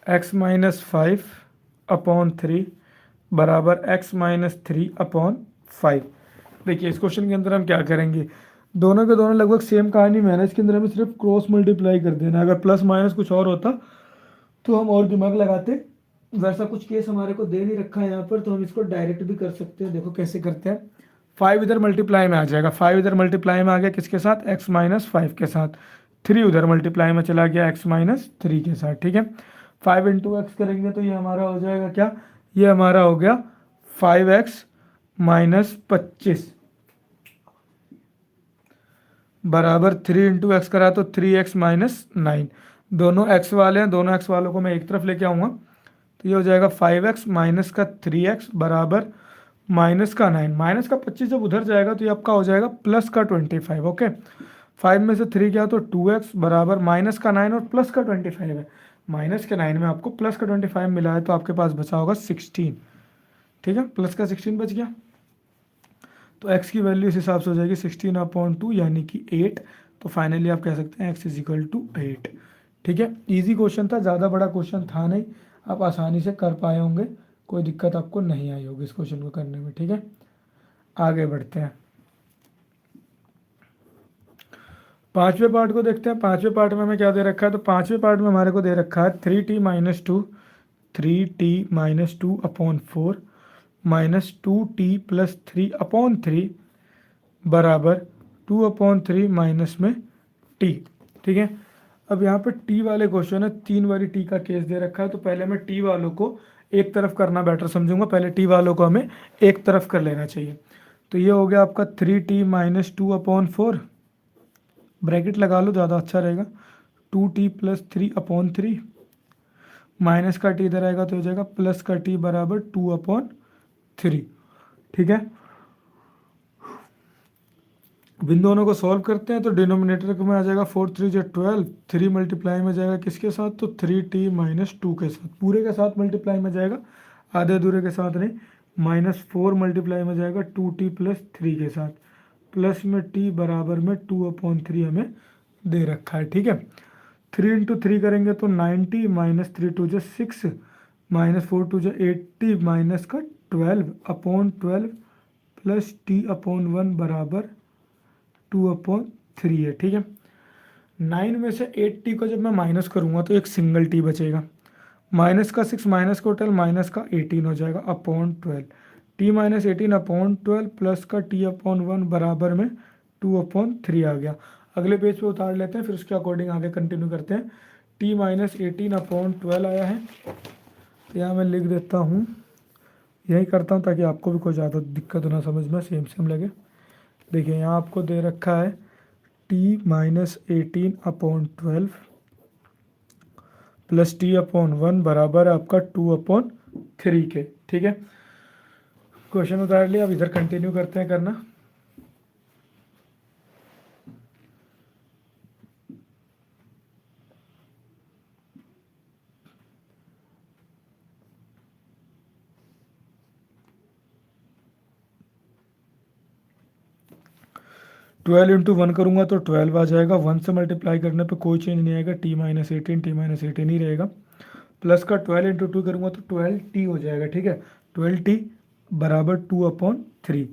x माइनस 5/3 बराबर x माइनस 3/5। देखिए इस क्वेश्चन के अंदर हम क्या करेंगे, दोनों के दोनों लगभग सेम कहानी में है ना, इसके अंदर हमें सिर्फ क्रॉस मल्टीप्लाई कर देना। अगर प्लस माइनस कुछ और होता तो हम और दिमाग लगाते, वैसा कुछ केस हमारे को दे नहीं रखा है यहाँ पर, तो हम इसको डायरेक्ट भी कर सकते हैं। देखो कैसे करते हैं, 5 इधर मल्टीप्लाई में आ जाएगा, 5 इधर मल्टीप्लाई में आ गया किसके साथ, x माइनस 5 के साथ, 3 उधर मल्टीप्लाई में चला गया x माइनस 3 के साथ, ठीक है। 5 इंटू एक्स करेंगे तो ये हमारा हो जाएगा क्या, ये हमारा हो गया 5x माइनस 25 बराबर 3 इंटू एक्स करा तो 3x माइनस 9, दोनों x वाले हैं, दोनों x वालों को मैं एक तरफ लेके आऊँगा तो ये हो जाएगा 5x माइनस का 3x बराबर माइनस का 9, माइनस का 25 जब उधर जाएगा तो ये आपका हो जाएगा प्लस का 25, ओके। 5 में से 3 क्या, तो 2x बराबर माइनस का 9 और प्लस का 25 है। माइनस के 9 में आपको प्लस का 25 मिला है, तो आपके पास बचा होगा 16। ठीक है, प्लस का 16 बच गया, तो x की वैल्यू इस हिसाब से हो जाएगी 16/2 यानी कि 8। तो फाइनली आप कह सकते हैं x इज इक्वल टू 8। ठीक है, इजी क्वेश्चन था, ज़्यादा बड़ा क्वेश्चन था नहीं, आप आसानी से कर पाए होंगे, कोई दिक्कत आपको नहीं आई होगी इस क्वेश्चन को करने में। ठीक है, आगे बढ़ते हैं, पांचवें पार्ट को देखते हैं। पांचवें पार्ट में हमें क्या दे रखा है, तो पांचवें पार्ट में हमारे को दे रखा है 3t-2 माइनस 2t+3/3 बराबर 2/3 माइनस में t। ठीक है, अब यहाँ पे t वाले क्वेश्चन है, 3 बारी t का केस दे रखा है, तो पहले मैं t वालों को एक तरफ करना बेटर समझूंगा, पहले t वालों को हमें एक तरफ कर लेना चाहिए। तो ये हो गया आपका 3t-2/4, ब्रैकेट लगा लो ज़्यादा अच्छा रहेगा, 2t+3/3 माइनस का t इधर आएगा तो हो जाएगा प्लस का t बराबर 2/3। ठीक है, इन दोनों को सॉल्व करते हैं, तो डिनोमिनेटर में आ जाएगा 4 3 जो 12, 3 मल्टीप्लाई में जाएगा किसके साथ, तो 3t-2 के साथ, पूरे के साथ मल्टीप्लाई में जाएगा, आधे अधूरे के साथ नहीं, -4 मल्टीप्लाई में जाएगा 2t+3 के साथ, प्लस में t बराबर में 2/3 हमें दे रखा है। ठीक है, 3 × 3 करेंगे तो 90, -3 2 जो 6, -4 2 जो 80, माइनस का 12/12 प्लस t/1 बराबर 2/3 है। ठीक है, 9 में से 80 को जब मैं माइनस करूँगा तो एक सिंगल t बचेगा, माइनस का 6 माइनस का 12 माइनस का 18 हो जाएगा /12, t-18/12 प्लस का t/1 बराबर में 2/3 आ गया। अगले पेज पे उतार लेते हैं, फिर उसके अकॉर्डिंग आगे कंटिन्यू करते हैं। t-18/12 आया है, तो यहाँ मैं लिख देता हूँ, यही करता हूँ ताकि आपको भी कोई ज़्यादा दिक्कत ना समझ में, सेम सेम लगे। देखिए यहाँ आपको दे रखा है t-18/12 प्लस t/1 बराबर है आपका 2/3 के। ठीक है, क्वेश्चन उतार लिया, अब इधर कंटिन्यू करते हैं करना। ट्वेल्व इंटू 1 करूँगा तो 12 आ जाएगा, 1 से मल्टीप्लाई करने पे कोई चेंज नहीं आएगा, t-18 ही रहेगा, प्लस का 12 इंटू 2 करूँगा तो 12t हो जाएगा। ठीक है, 12t बराबर 2/3,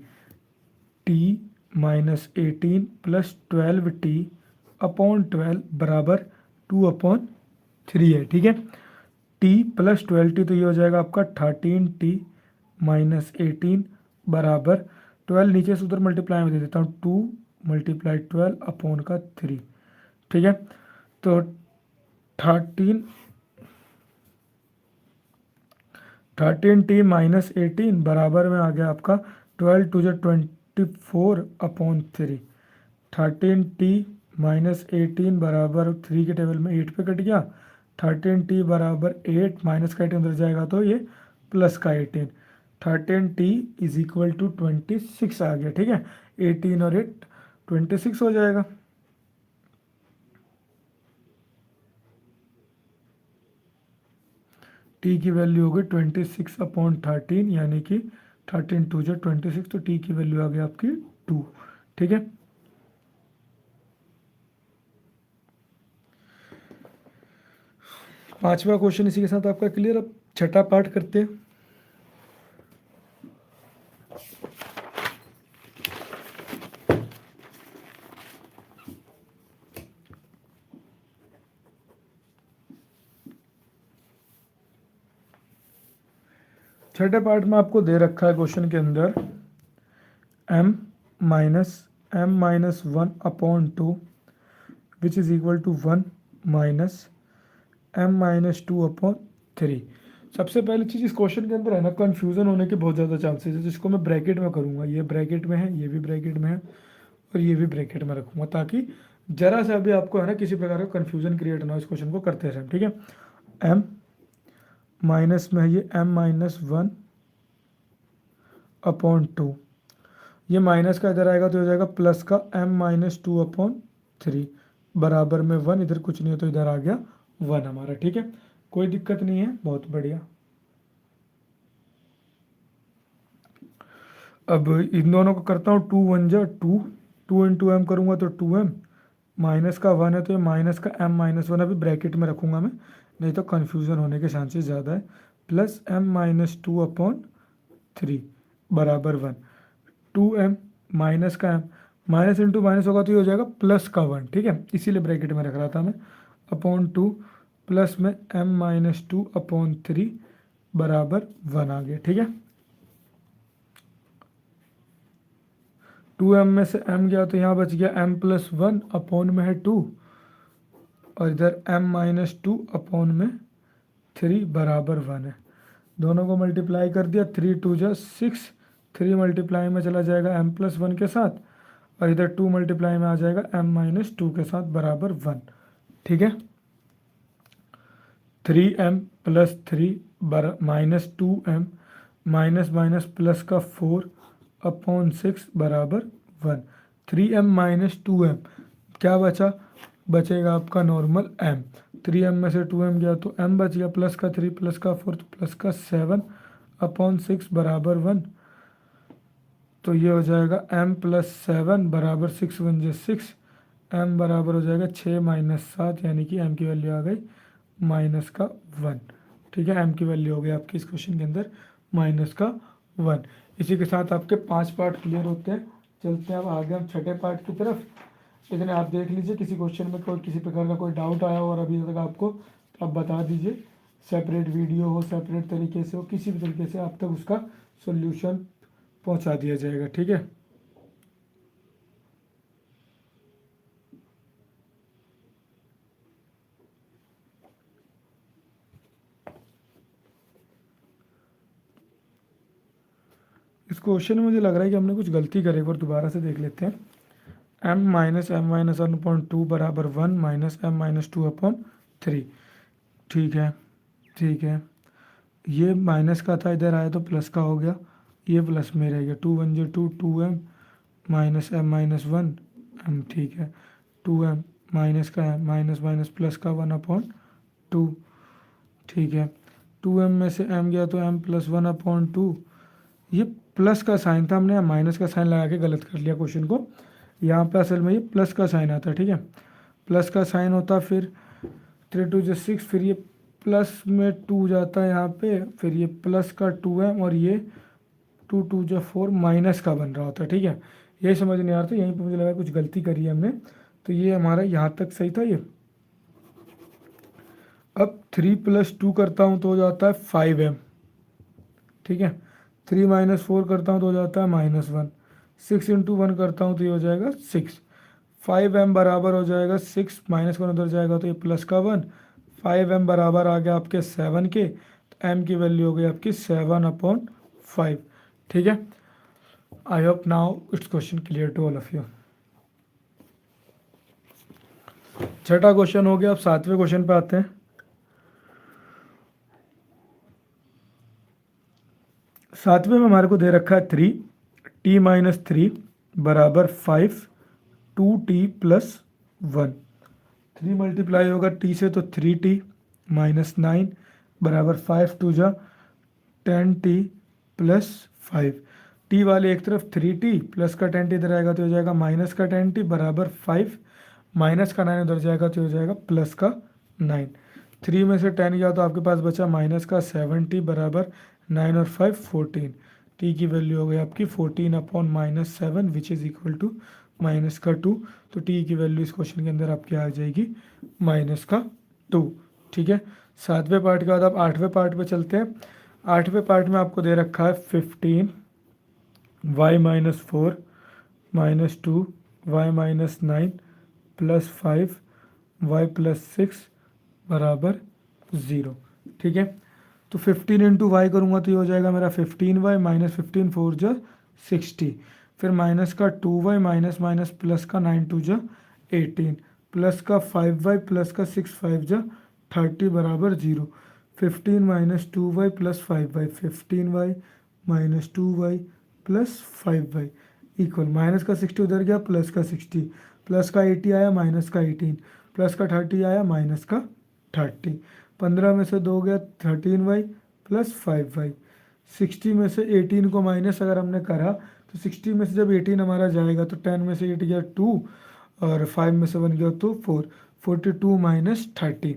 t-18 प्लस 12t/12 बराबर 2/3 है। ठीक है, t प्लस 12t तो ये हो जाएगा आपका 13t-18 बराबर 12, नीचे से उधर मल्टीप्लाई में दे देता हूँ, 2 × 12/3। ठीक है, तो 13t-18 बराबर में आ गया आपका 12 2 जो 24/3, 13t-18 बराबर 3 के टेबल में 8 पे कट गया, 13t बराबर 8 माइनस का 18 उधर जाएगा तो ये प्लस का 18, 13t इज इक्वल टू 26 आ गया। ठीक है, 18 और 8 26 हो जाएगा। t की वैल्यू हो गई 26/13 यानी कि 13 2 जो 26, तो t की वैल्यू आ गई आपकी 2। ठीक है, पांचवा क्वेश्चन इसी के साथ आपका क्लियर। अब छठा पार्ट करते हैं। छठे पार्ट में आपको दे रखा है क्वेश्चन के अंदर m-1/2 which is equal to 1 -m-2/3। सबसे पहली चीज़ इस क्वेश्चन के अंदर है ना, कन्फ्यूज़न होने के बहुत ज़्यादा चांसेस है, जिसको मैं ब्रैकेट में करूँगा, ये ब्रैकेट में है, ये भी ब्रैकेट में है और ये भी ब्रैकेट में रखूँगा, ताकि जरा सा भी आपको है ना किसी प्रकार का कन्फ्यूज़न क्रिएट ना हो इस क्वेश्चन को करते रहें। ठीक है, m माइनस में है ये m-1/2, ये माइनस का इधर आएगा तो हो जाएगा प्लस का m-2/3, 3 बराबर में 1, इधर कुछ नहीं है तो इधर आ गया 1 हमारा। ठीक है, कोई दिक्कत नहीं है, बहुत बढ़िया। अब इन दोनों को करता हूँ, 2 1 जा 2, 2 इंटू एम करूँगा तो 2m, माइनस का 1 है तो ये माइनस का m माइनस 1 अभी ब्रैकेट में रखूँगा मैं, नहीं तो कन्फ्यूज़न होने के चांसेस ज़्यादा है। प्लस m माइनस 2 अपॉन 3 बराबर 1। 2m माइनस का m, माइनस इंटू माइनस होगा तो ये हो जाएगा प्लस का 1। ठीक है, इसीलिए ब्रैकेट में रख रहा था मैं। अपॉन 2 प्लस में m माइनस 2 अपॉन 3 बराबर 1 आ गया। ठीक है, 2m में से m गया तो यहाँ बच गया m प्लस 1 अपॉन में है 2, और इधर m माइनस 2 अपॉन में 3 बराबर 1 है। दोनों को मल्टीप्लाई कर दिया, 3 2 जा 6, 3 मल्टीप्लाई में चला जाएगा m प्लस 1 के साथ, और इधर 2 मल्टीप्लाई में आ जाएगा m माइनस 2 के साथ बराबर 1। ठीक है, 3m plus 3 minus 2m minus minus plus का 4 अपॉन 6 बराबर 1। 3m माइनस 2m क्या बचा, बचेगा आपका नॉर्मल m। 3m में से 2m गया तो m बच गया, प्लस का 3 प्लस का 4 तो प्लस का 7 अपॉन 6 बराबर 1। तो ये हो जाएगा m प्लस 7 बराबर 6 1 जो 6, m बराबर हो जाएगा 6 माइनस 7, यानी कि m की वैल्यू आ गई माइनस का 1। ठीक है, m की वैल्यू हो गई आपकी इस क्वेश्चन के अंदर माइनस का 1। इसी के साथ आपके 5 पार्ट क्लियर होते हैं। चलते हैं अब आगे हम छठे पार्ट की तरफ। इतने आप देख लीजिए, किसी क्वेश्चन में कोई किसी प्रकार का कोई डाउट आया हो और अभी तक आपको, तो आप बता दीजिए, सेपरेट वीडियो हो, सेपरेट तरीके से हो, किसी भी तरीके से आप तक उसका सोल्यूशन पहुंचा दिया जाएगा। ठीक है, इस क्वेश्चन में मुझे लग रहा है कि हमने कुछ गलती करी, एक बार दोबारा से देख लेते हैं। m माइनस एम माइनस 1 अपॉन 2 बराबर 1 माइनस m माइनस 2 अपॉन 3। ठीक है, ठीक है, ये माइनस का था, इधर आया तो प्लस का हो गया, ये प्लस में रह गया। 2 1 जो 2, 2m minus m minus 1 m। ठीक है, 2m माइनस का m माइनस माइनस प्लस का 1 अपॉन 2। ठीक है, 2m में से m गया तो m प्लस 1 अपॉन 2। ये प्लस का साइन था, हमने माइनस का साइन लगा के गलत कर लिया क्वेश्चन को। यहाँ पे असल में ये प्लस का साइन आता है। ठीक है, प्लस का साइन होता, फिर 3 2 जो 6, फिर ये प्लस में 2 जाता है यहाँ पे, फिर ये प्लस का 2m, और ये 2 2 जो 4 माइनस का बन रहा होता है। ठीक है, यही समझ नहीं आ रहा था, यहीं पे मुझे लगा कुछ गलती करी है हमने, तो ये हमारा यहाँ तक सही था ये। अब 3 प्लस 2 करता हूँ तो हो जाता है 5m। ठीक है, 3 माइनस 4 करता हूँ तो हो जाता है माइनस 1। 6 इंटू 1 करता हूँ तो ये हो जाएगा 6। 5m बराबर हो जाएगा 6, माइनस 1 उधर जाएगा तो ये प्लस का 1। 5m बराबर आ गया आपके 7 के, तो m की वैल्यू हो गई आपकी 7 अपॉन 5। ठीक है, I hope now it's question clear to all of you. छठा क्वेश्चन हो गया, अब 7वें क्वेश्चन पे आते हैं। 7वें में हमारे को दे रखा है 3t माइनस 3 बराबर 5 2t प्लस 1। 3 मल्टीप्लाई होगा t से तो 3t माइनस 9 बराबर 5 2 जा 10t प्लस 5। t वाले एक तरफ 3t प्लस का 10t इधर आएगा तो हो जाएगा माइनस का 10t बराबर 5, माइनस का 9 उधर जाएगा तो हो जाएगा प्लस का 9। 3 में से 10 गया तो आपके पास बचा माइनस का 7t बराबर 9 और 5 14। t की वैल्यू हो गई आपकी 14 upon minus 7 which is equal to minus का 2। तो t की वैल्यू इस क्वेश्चन के अंदर आपकी आ जाएगी माइनस का 2। ठीक है, 7वें पार्ट के बाद आप 8वें पार्ट पे चलते हैं। 8वें पार्ट में आपको दे रखा है 15 y minus 4 minus 2 y minus 9 plus 5 y plus 6 बराबर 0। ठीक है, तो 15 इंटू वाई करूँगा तो ये हो जाएगा मेरा 15y माइनस 15 4 जो 60, फिर माइनस का 2y माइनस माइनस प्लस का 9 2 जो 18 प्लस का 5y प्लस का 6 5 जो 30 बराबर 0। 15 minus 2y plus 5y 15y minus 2y plus 5y equal minus का 60 उधर गया, प्लस का 60 प्लस का 80 आया माइनस का 18, प्लस का 30 आया माइनस का 30, 15 में से 2 गया 13y प्लस 5y, 60 में से 18 को माइनस अगर हमने करा तो 60 में से जब 18 हमारा जाएगा तो 10 में से 8 गया 2 और 5 में से 1 गया तो 4, 42 माइनस 30।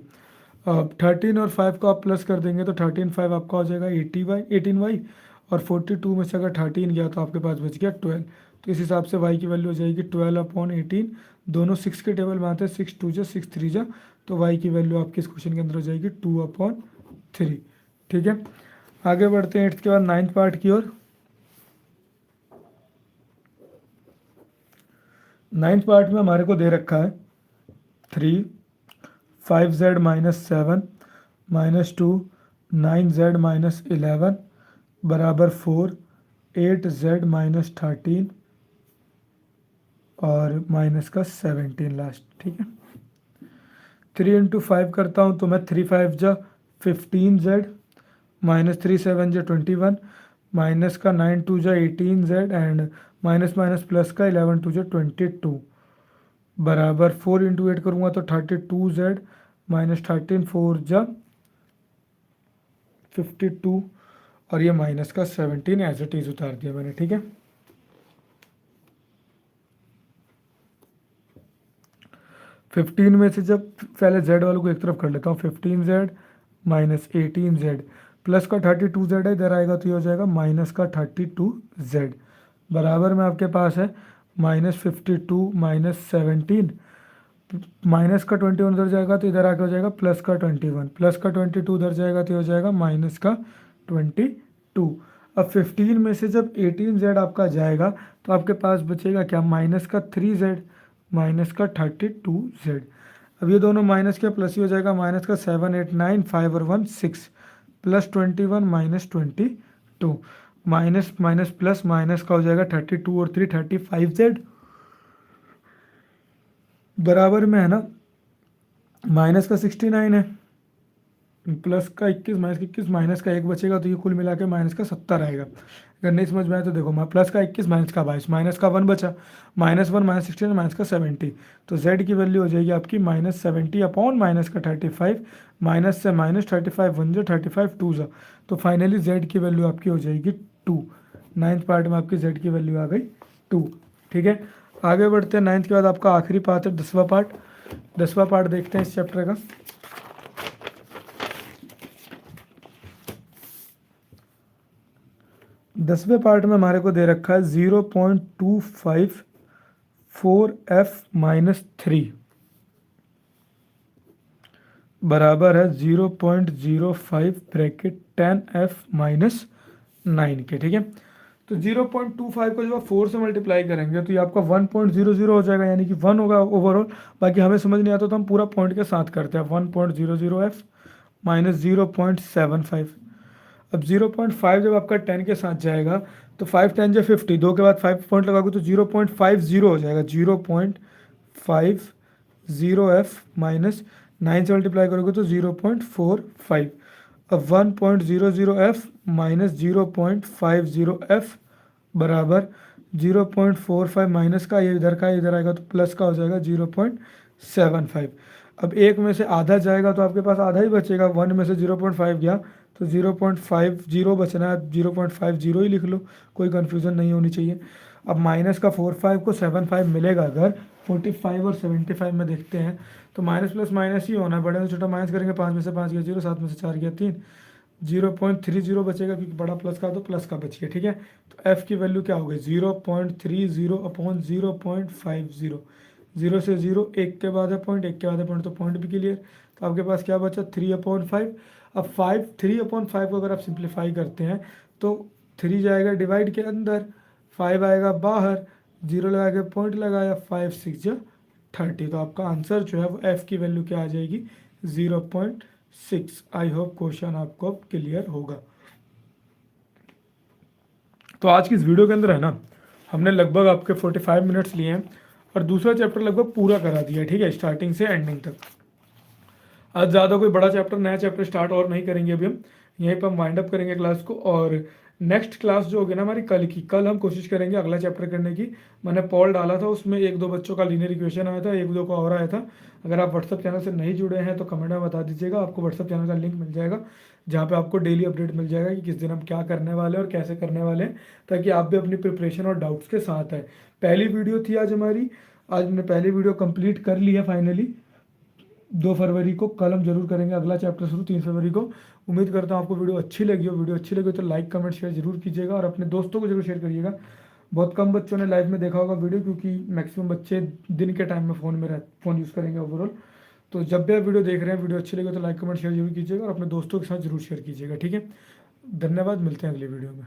अब 13 और 5 को आप प्लस कर देंगे तो 13 5 आपका हो जाएगा 18y और 42 में से अगर 13 गया तो आपके पास बच गया 12। तो इस हिसाब से y की वैल्यू हो जाएगी 12/18। दोनों 6 के टेबल में आते हैं, 6 2 जा 6 3 जा, तो y की वैल्यू आपकी इस क्वेश्चन के अंदर हो जाएगी 2/3। ठीक है, आगे बढ़ते हैं 8th के बाद 9th पार्ट की ओर। 9th पार्ट में हमारे को दे रखा है 3 5z minus 7 minus 2 9z minus 11 बराबर 4 8z माइनस 13 और माइनस का 17 लास्ट। ठीक है, 3 इंटू 5 करता हूँ तो मैं 3 5 जा 15z माइनस 3 7 जा 21 माइनस का 9 2 जा 18z and minus minus plus का 11 2 जा 22 बराबर 4 इंटू 8 करूँगा तो 32z माइनस 13 4 जा 52 और ये माइनस का 17 एज इट इज उतार दिया मैंने। ठीक है, फिफ्टीन में से जब पहले z वालों को एक तरफ कर लेता हूँ, 15z माइनस 18z प्लस का 32z है, इधर आएगा तो ये हो जाएगा माइनस का 32z बराबर में आपके पास है माइनस 52 माइनस 17 माइनस का 21 उधर जाएगा तो इधर आके हो जाएगा प्लस का 21 प्लस का 22 उधर जाएगा तो हो जाएगा माइनस का 22। अब 15 में से जब 18z आपका जाएगा तो आपके पास बचेगा क्या, माइनस का 3z माइनस का 32z। अब ये दोनों माइनस के प्लस ही हो जाएगा, माइनस का 7 8 9 5 और 1 6 plus 21 minus 22 minus minus plus minus का हो जाएगा 32 और 3 35z बराबर में है ना माइनस का 69 है प्लस का 21 माइनस का 21 माइनस का 1 बचेगा तो ये कुल मिला के माइनस का 70 आएगा। अगर नहीं समझ में आए तो देखो, प्लस का 21 माइनस का 22 माइनस का 1 बचा, माइनस 1 माइनस 16 माइनस का 70 तो z की वैल्यू हो जाएगी आपकी माइनस 70 अपॉन माइनस का 35 माइनस से माइनस 35 1 जो 35 2 जो तो फाइनली z की वैल्यू आपकी हो जाएगी 2। 9th पार्ट में आपकी z की वैल्यू आ गई 2। ठीक है, आगे बढ़ते हैं 9th के बाद आपका आखिरी पार्ट है 10वां पार्ट। 10वां पार्ट देखते हैं इस चैप्टर का। 10वें पार्ट में हमारे को दे रखा है 0.254f माइनस 3 बराबर है 0.05 ब्रैकेट 10f माइनस 9 के। ठीक है, तो 0.25 को जब आप 4 से मल्टीप्लाई करेंगे तो ये आपका 1.00 हो जाएगा, यानी कि 1 होगा ओवरऑल। बाकी हमें समझ नहीं आता तो हम पूरा पॉइंट के साथ करते हैं, 1.00f माइनस 0.75। अब 0.5 जब आपका 10 के साथ जाएगा तो 5 10 जो 50, 2 के बाद 5 पॉइंट लगाओगे तो 0.50 हो जाएगा, 0.50f माइनस 9 से मल्टीप्लाई करोगे तो 0.45। अब 1.00f माइनस 0.50f बराबर 0.45 माइनस का ये इधर का इधर आएगा तो प्लस का हो जाएगा 0.75। अब एक में से आधा जाएगा तो आपके पास आधा ही बचेगा, 1 में से 0.5 गया तो 0.50 बचना है, 0.50 ही लिख लो, कोई कन्फ्यूज़न नहीं होनी चाहिए। अब माइनस का 45 को 75 मिलेगा, अगर 45 और 75 में देखते हैं तो माइनस प्लस माइनस ही होना है, बड़े में छोटा माइनस करेंगे, 5 में से 5 गया 0, 7 में से 4 गया 3, 0.30 बचेगा क्योंकि बड़ा प्लस का तो प्लस का बच गया। ठीक है, तो f की वैल्यू क्या हो गई 0.30 अपॉन 0.50, 0 से 0 1 के बाद है पॉइंट, 1 के बाद है पॉइंट, तो पॉइंट भी क्लियर। तो आपके पास क्या बचा 3/5। अब 3/5 को अगर आप सिंप्लीफाई करते हैं तो 3 जाएगा डिवाइड के अंदर, 5 आएगा बाहर, 0 लगा के पॉइंट लगाया, 5 6 जो 30। तो आपका आंसर जो है वो f की वैल्यू क्या आ जाएगी 0.6। आई होप क्वेश्चन आपको अब क्लियर होगा। तो आज की इस वीडियो के अंदर है ना हमने लगभग आपके 45 मिनट्स लिए हैं और दूसरा चैप्टर लगभग पूरा करा दिया। ठीक है, स्टार्टिंग से एंडिंग तक। आज ज़्यादा कोई बड़ा चैप्टर नया चैप्टर स्टार्ट और नहीं करेंगे, अभी हम यहीं पर हम वाइंड अप करेंगे क्लास को और नेक्स्ट क्लास जो होगी ना हमारी कल की, कल हम कोशिश करेंगे अगला चैप्टर करने की। मैंने पॉल डाला था, उसमें एक दो बच्चों का लीनियर इक्वेशन आया था, एक दो का और आया था। अगर आप व्हाट्सअप चैनल से नहीं जुड़े हैं तो कमेंट में बता दीजिएगा, आपको व्हाट्सअप चैनल का लिंक मिल जाएगा जहाँ पे आपको डेली अपडेट मिल जाएगा कि किस दिन हम क्या करने वाले हैं और कैसे करने वाले हैं, ताकि आप भी अपनी प्रिपरेशन और डाउट्स के साथ आए। पहली वीडियो थी आज हमारी, आज हमने पहली वीडियो कंप्लीट कर ली है फाइनली। 2 फरवरी को कल हम जरूर करेंगे अगला चैप्टर शुरू, 3 फरवरी को। उम्मीद करता हूँ आपको वीडियो अच्छी लगी हो। वीडियो अच्छी लगी हो तो लाइक कमेंट शेयर जरूर कीजिएगा और अपने दोस्तों को जरूर शेयर करिएगा। बहुत कम बच्चों ने लाइव में देखा होगा वीडियो, क्योंकि मैक्सिमम बच्चे दिन के टाइम में फ़ोन यूज़ करेंगे ओवरऑल। तो जब भी आप वीडियो देख रहे हैं, वीडियो अच्छी लगी हो तो लाइक कमेंट शेयर जरूर कीजिएगा और अपने दोस्तों के साथ जरूर शेयर कीजिएगा, ठीक है। धन्यवाद, मिलते हैं अगली वीडियो में।